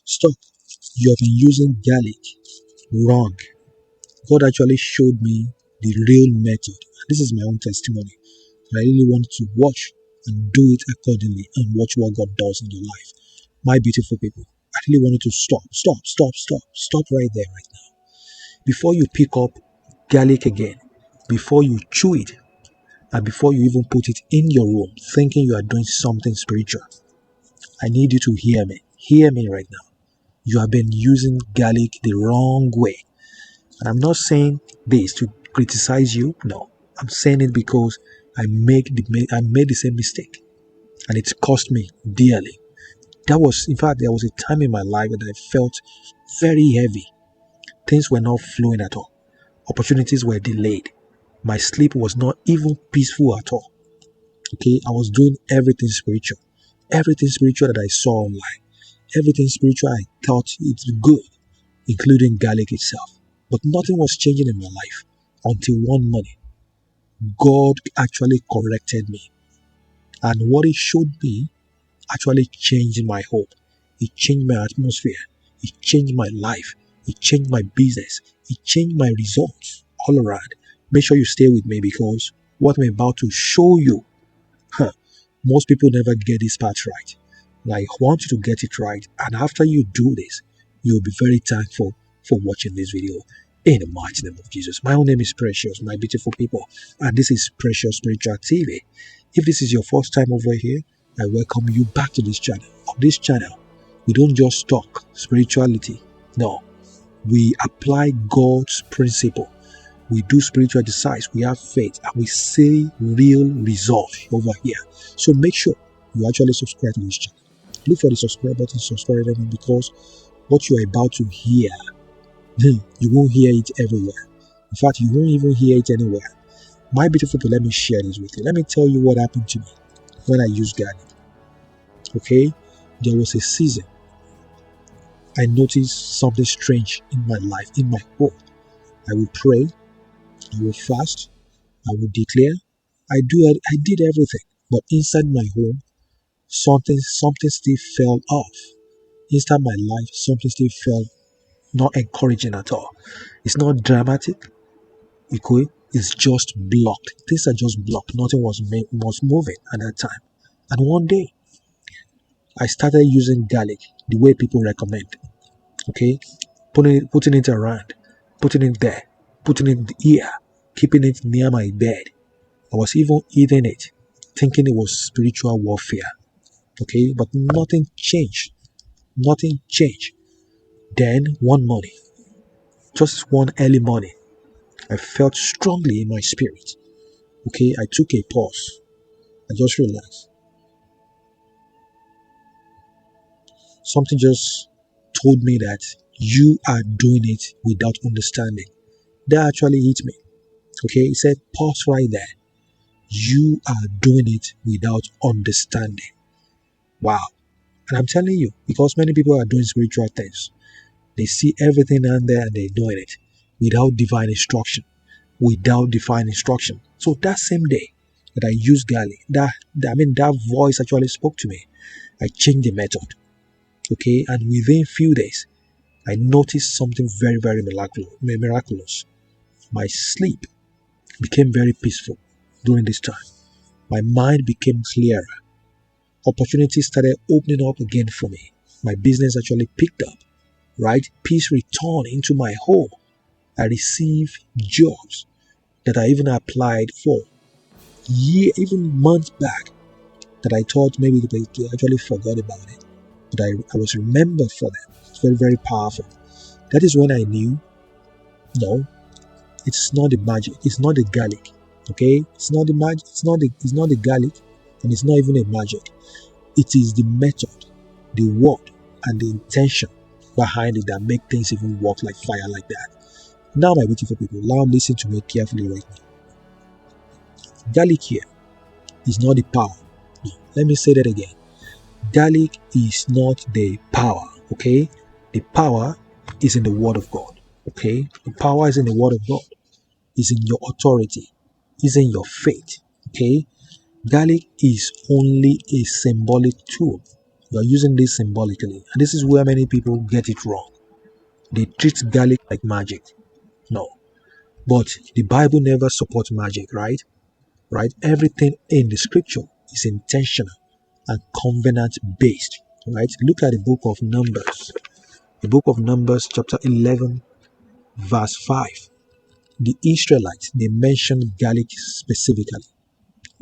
Stop. You have been using garlic wrong. God actually showed me the real method. This is my own testimony. I really want to watch and do it accordingly and watch what God does in your life. My beautiful people, I really want you to stop right there, right now. Before you pick up garlic again, before you chew it, and before you even put it in your room, thinking you are doing something spiritual, I need you to hear me. Hear me right now. You have been using garlic the wrong way. And I'm not saying this to criticize you. No, I'm saying it because I made the same mistake, and it cost me dearly. In fact, there was a time in my life that I felt very heavy. Things were not flowing at all. Opportunities were delayed. My sleep was not even peaceful at all. Okay, I was doing everything spiritual. Everything spiritual that I saw online. Everything spiritual I thought it's good, including garlic itself. But nothing was changing in my life until one morning, God actually corrected me. And what He showed me actually changed my hope. It changed my atmosphere. It changed my life. It changed my business. It changed my results all around. Make sure you stay with me because what I'm about to show you, most people never get this part right. And I want you to get it right. And after you do this, you'll be very thankful for watching this video. In the mighty name of Jesus. My own name is Precious, my beautiful people. And this is Precious Spiritual TV. If this is your first time over here, I welcome you back to this channel. On this channel, we don't just talk spirituality. No, we apply God's principle. We do spiritual exercise. We have faith and we see real results over here. So make sure you actually subscribe to this channel. Look for the subscribe button, subscribe everything, because what you are about to hear, you won't hear it everywhere. In fact, you won't even hear it anywhere. My beautiful people, let me share this with you. Let me tell you what happened to me when I used garlic. Okay, there was a season I noticed something strange in my life, in my home. I would pray, I would fast, I would declare, I did everything, but inside my home, something still fell off. Inside my life, something still felt not encouraging at all. It's not dramatic, okay? It's just blocked. Things are just blocked. Nothing was moving at that time. And one day, I started using garlic the way people recommend. Okay, putting it around, putting it there, putting it in the ear, keeping it near my bed. I was even eating it, thinking it was spiritual warfare. Okay, but nothing changed. Nothing changed. Then one morning, just one early morning, I felt strongly in my spirit. Okay, I took a pause. I just relaxed. Something just told me that you are doing it without understanding. That actually hit me. Okay, it said, pause right there. You are doing it without understanding. Wow. And I'm telling you, because many people are doing spiritual things, they see everything out there and they're doing it without divine instruction. Without divine instruction. So that same day that I used garlic, that voice actually spoke to me. I changed the method. Okay, and within few days, I noticed something very, very miraculous. My sleep became very peaceful during this time. My mind became clearer. Opportunities started opening up again for me. My business actually picked up, right? Peace returned into my home. I received jobs that I even applied for even months back, that I thought maybe they actually forgot about it. But I was remembered for them. It's very, very powerful. That is when I knew, no, it's not the magic. It's not the garlic. Okay? It's not the magic. It's not the garlic, and it's not even a magic. It is the method, the word, and the intention behind it that make things even work like fire like that. Now, my beautiful people, now listen to me carefully right now. Garlic here is not the power. No, let me say that again. Garlic is not the power, okay? The power is in the Word of God, okay? The power is in the Word of God. Is in your authority. Is in your faith, okay? Garlic is only a symbolic tool, You are using this symbolically. And this is where many people get it wrong. They treat garlic like magic. No. But the Bible never supports magic, right? Right? Everything in the scripture is intentional and covenant based. Right? Look at the book of Numbers. The book of Numbers, chapter 11, verse 5. The Israelites, they mentioned garlic specifically.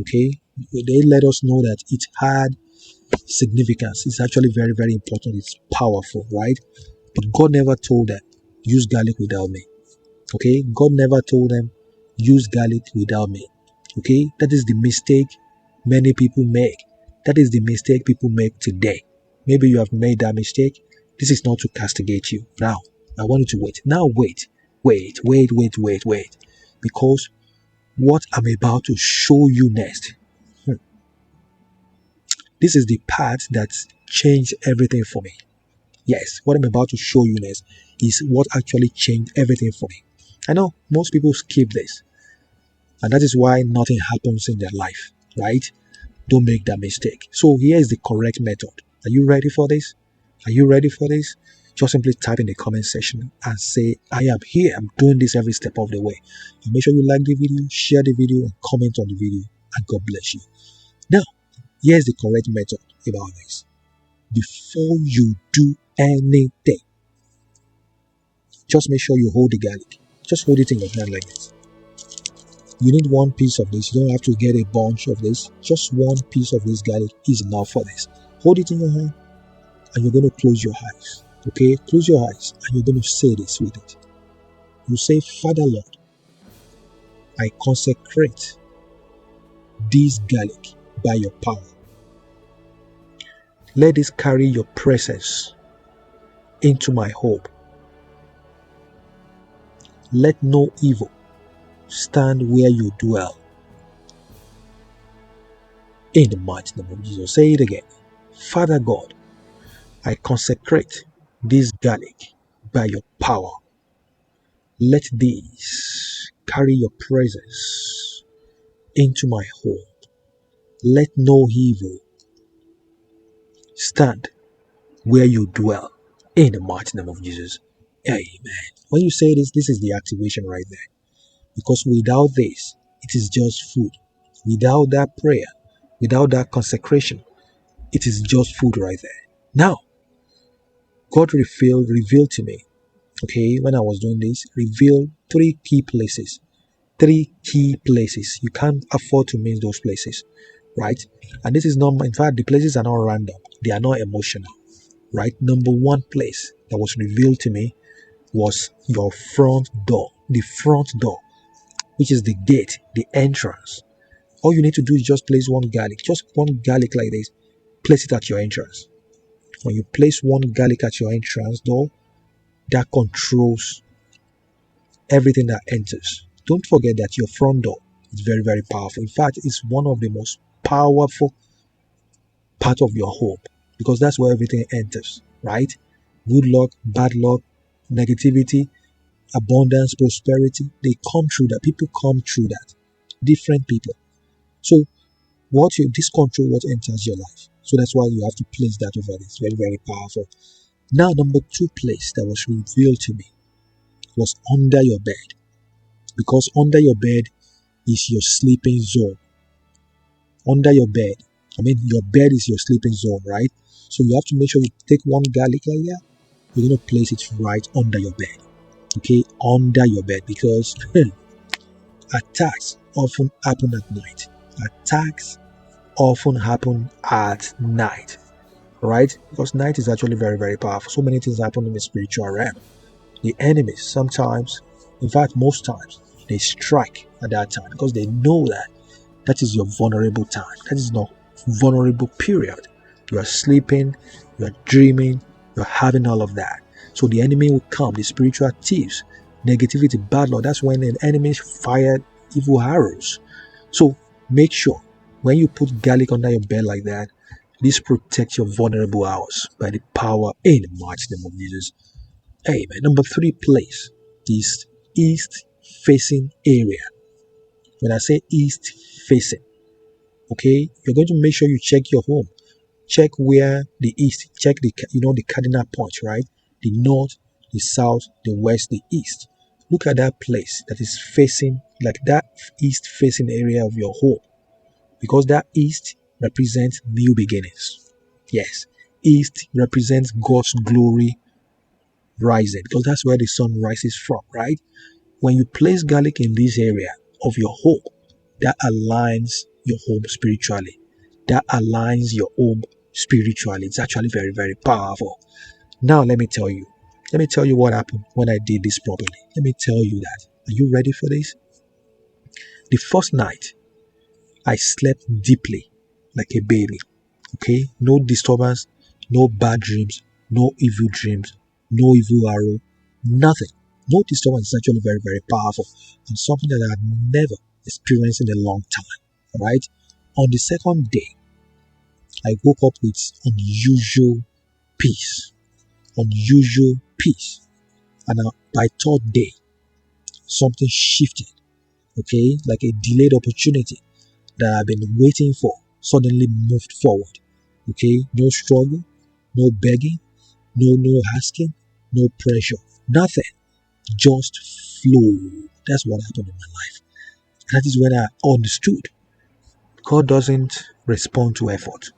Okay? They let us know that it had significance. It's actually very, very important. It's powerful, right? But God never told them, use garlic without me. Okay? God never told them, use garlic without me. Okay? That is the mistake many people make. That is the mistake people make today. Maybe you have made that mistake. This is not to castigate you. Now, I want you to wait. Now, wait. Because what I'm about to show you next, this is the part that changed everything for me. Yes, what I'm about to show you next is what actually changed everything for me. I know most people skip this, and that is why nothing happens in their life, right? Don't make that mistake. So here is the correct method. Are you ready for this? Are you ready for this? Just simply type in the comment section and say, I am here. I'm doing this every step of the way. And make sure you like the video, share the video, and comment on the video. And God bless you. Now, here's the correct method about this. Before you do anything, just make sure you hold the garlic. Just hold it in your hand like this. You need one piece of this. You don't have to get a bunch of this. Just one piece of this garlic is enough for this. Hold it in your hand and you're going to close your eyes. Okay? Close your eyes and you're going to say this with it. You say, Father Lord, I consecrate this garlic by your power. Let this carry your presence into my home. Let no evil stand where you dwell. In the mighty name of Jesus. Say it again. Father God, I consecrate this garlic by your power. Let these carry your presence into my home. Let no evil stand where you dwell. In the mighty name of Jesus. Amen. When you say this, this is the activation right there. Because without this, it is just food. Without that prayer, without that consecration, it is just food right there. Now, God revealed to me, okay, when I was doing this, revealed three key places. Three key places. You can't afford to miss those places, right? And this is not, in fact, the places are not random. They are not emotional, right? Number one place that was revealed to me was your front door. The front door, which is the gate, the entrance. All you need to do is just place one garlic, just one garlic like this. Place it at your entrance. When you place one garlic at your entrance door, that controls everything that enters. Don't forget that your front door is very, very powerful. In fact, it's one of the most powerful part of your home because that's where everything enters, right? Good luck, bad luck, negativity, abundance, prosperity, they come through that. People come through that. Different people. So this control what enters your life. So that's why you have to place that over there. It's very, very powerful. Now, number two place that was revealed to me was under your bed. Because under your bed is your sleeping zone. Under your bed. Your bed is your sleeping zone, right? So you have to make sure you take one garlic like that. You're going to place it right under your bed. Okay? Under your bed. Because attacks often happen at night. Attacks often happen at night. Right? Because night is actually very, very powerful. So many things happen in the spiritual realm. The enemies sometimes, in fact, most times, they strike at that time because they know that that is your vulnerable time. That is not vulnerable period. You are sleeping, you are dreaming, you are having all of that. So the enemy will come, the spiritual thieves, negativity, bad luck. That's when the enemy fired evil arrows. So make sure when you put garlic under your bed like that, this protects your vulnerable hours by the power in the mighty name of Jesus. Amen. Number three place is east facing area. When I say east facing, okay, you're going to make sure you check your home. check where the east, check the cardinal point, right? The north, the south, the west, the east. Look at that place that is facing, like that east facing area of your home, because that east represents new beginnings. Yes, east represents God's glory rising, because that's where the sun rises from, right? When you place garlic in this area of your home, that aligns your home spiritually. That aligns your home spiritually. It's actually very, very powerful. Now, let me tell you. Let me tell you what happened when I did this properly. Let me tell you that. Are you ready for this? The first night, I slept deeply like a baby. Okay? No disturbance, no bad dreams, no evil dreams, no evil arrow, nothing. No disturbance is actually very, very powerful and something that I had never experienced in a long time. Alright? On the second day, I woke up with unusual peace. Unusual peace. And by third day, something shifted. Okay? Like a delayed opportunity that I've been waiting for suddenly moved forward. Okay? No struggle, no begging, no asking, no pressure, nothing. Just flow. That's what happened in my life. That is when I understood God doesn't respond to effort.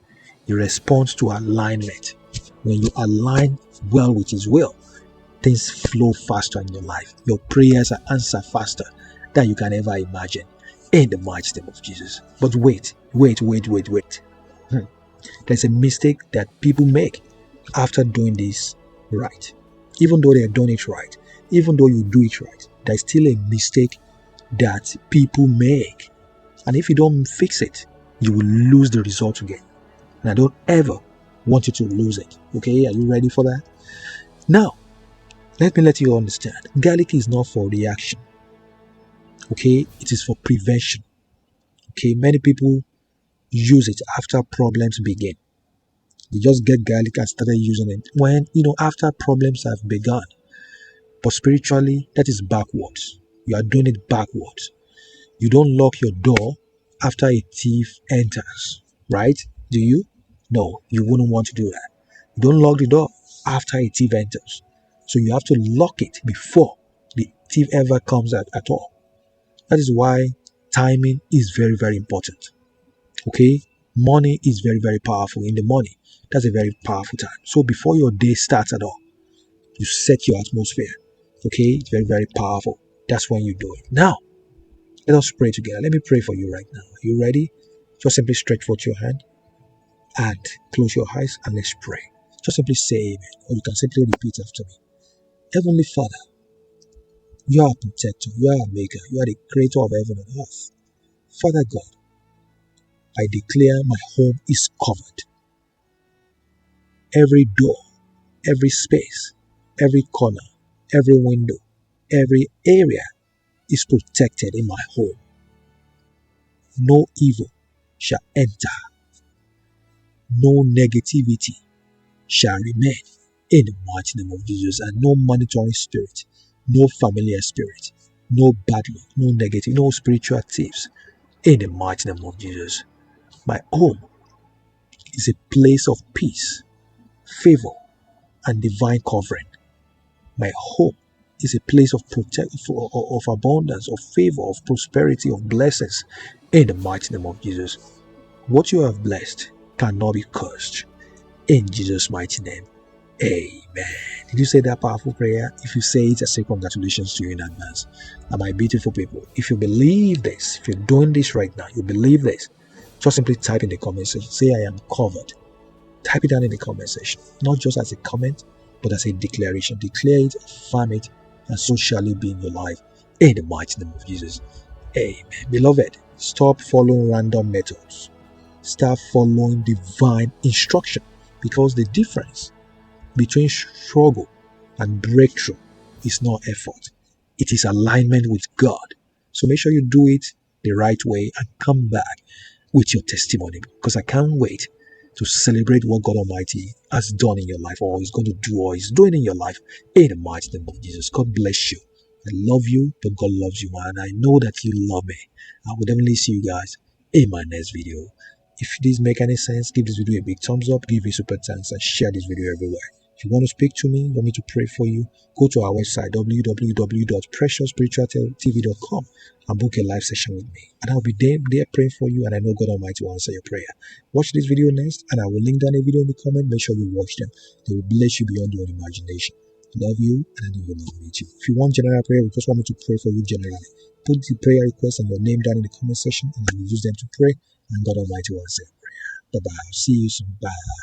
He responds to alignment. When you align well with His will, things flow faster in your life. Your prayers are answered faster than you can ever imagine. In the mighty name of Jesus. But wait. There's a mistake that people make after doing this right. Even though they are doing it right, even though you do it right, there's still a mistake that people make. And if you don't fix it, you will lose the result again. And I don't ever want you to lose it. Okay, are you ready for that? Now, let me let you understand. Garlic is not for reaction. Okay, it is for prevention. Okay, many people use it after problems begin. They just get garlic and started using it when, after problems have begun. But spiritually, that is backwards. You are doing it backwards. You don't lock your door after a thief enters, right? Do you? No, you wouldn't want to do that. You don't lock the door after a thief enters. So you have to lock it before the thief ever comes at all. That is why timing is very, very important. Okay? Money is very, very powerful. In the morning, that's a very powerful time. So before your day starts at all, you set your atmosphere. Okay? It's very, very powerful. That's when you do it. Now, let us pray together. Let me pray for you right now. Are you ready? Just simply stretch forth your hand and close your eyes and let's pray. Just simply say amen. Or you can simply repeat after me. Heavenly Father, you are a protector, you are a maker, you are the creator of heaven and earth. Father God, I declare my home is covered. Every door, every space, every corner, every window, every area is protected in my home. No evil shall enter, no negativity shall remain in the mighty name of Jesus, and no monitoring spirit, no familiar spirit, no bad luck, no negative, no spiritual thieves in the mighty name of Jesus. My home is a place of peace, favor, and divine covering. My home is a place of of abundance, of favor, of prosperity, of blessings in the mighty name of Jesus. What you have blessed cannot be cursed. In Jesus' mighty name, amen. Did you say that powerful prayer? If you say it, I say congratulations to you in advance. And my beautiful people, if you believe this, if you're doing this right now, you believe this, just simply type in the comment section, say I am covered. Type it down in the comment section, not just as a comment, but as a declaration. Declare it, affirm it, and so shall it be in your life. In the mighty name of Jesus. Amen. Beloved, stop following random methods. Start following divine instruction, because the difference between struggle and breakthrough is not effort. It is alignment with God. So make sure you do it the right way and come back with your testimony, because I can't wait to celebrate what God Almighty has done in your life, or is going to do, or is doing in your life, in the mighty name of Jesus. God bless you. I love you, but God loves you, and I know that you love me. I will definitely see you guys in my next video. If this make any sense, give this video a big thumbs up, give a super thanks, and share this video everywhere. If you want to speak to me, want me to pray for you, go to our website www.PreciousSpiritualTV.com and book a live session with me. And I'll be there praying for you, and I know God Almighty will answer your prayer. Watch this video next, and I will link down a video in the comment. Make sure you watch them. They will bless you beyond your imagination. I love you, and I know you love me too. If you want general prayer, we just want me to pray for you generally. Put the prayer request and your name down in the comment section, and I will use them to pray, and God Almighty will answer. Bye bye. See you soon. Bye.